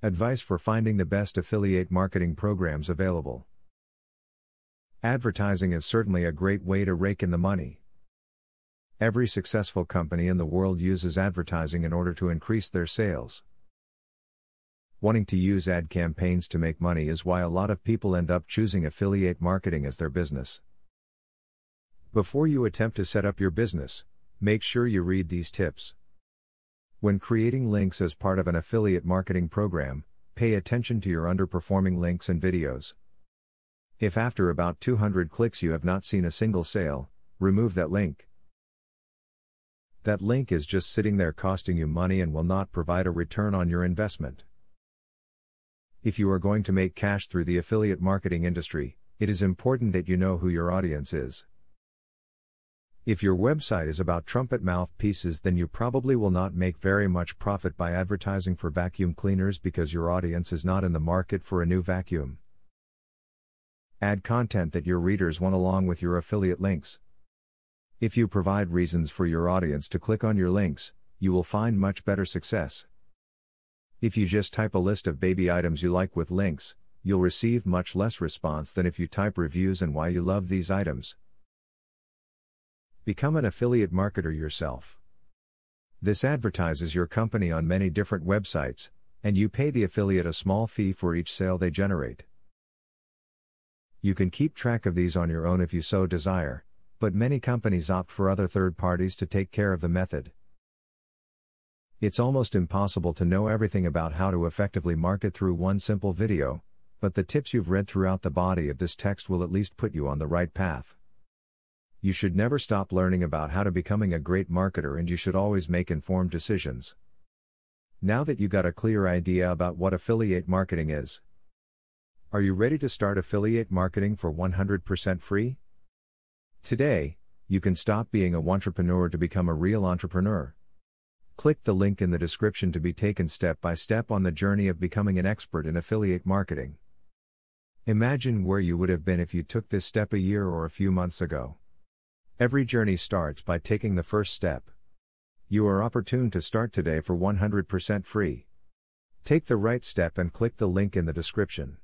Advice for finding the best affiliate marketing programs available. Advertising is certainly a great way to rake in the money. Every successful company in the world uses advertising in order to increase their sales. Wanting to use ad campaigns to make money is why a lot of people end up choosing affiliate marketing as their business. Before you attempt to set up your business, make sure you read these tips. When creating links as part of an affiliate marketing program, pay attention to your underperforming links and videos. If after about 200 clicks you have not seen a single sale, remove that link. That link is just sitting there costing you money and will not provide a return on your investment. If you are going to make cash through the affiliate marketing industry, it is important that you know who your audience is. If your website is about trumpet mouthpieces, then you probably will not make very much profit by advertising for vacuum cleaners because your audience is not in the market for a new vacuum. Add content that your readers want along with your affiliate links. If you provide reasons for your audience to click on your links, you will find much better success. If you just type a list of baby items you like with links, you'll receive much less response than if you type reviews and why you love these items. Become an affiliate marketer yourself. This advertises your company on many different websites, and you pay the affiliate a small fee for each sale they generate. You can keep track of these on your own if you so desire, but many companies opt for other third parties to take care of the method. It's almost impossible to know everything about how to effectively market through one simple video, but the tips you've read throughout the body of this text will at least put you on the right path. You should never stop learning about how to becoming a great marketer, and you should always make informed decisions. Now that you got a clear idea about what affiliate marketing is, are you ready to start affiliate marketing for 100% free? Today, you can stop being a wantrepreneur to become a real entrepreneur. Click the link in the description to be taken step by step on the journey of becoming an expert in affiliate marketing. Imagine where you would have been if you took this step a year or a few months ago. Every journey starts by taking the first step. You are opportune to start today for 100% free. Take the right step and click the link in the description.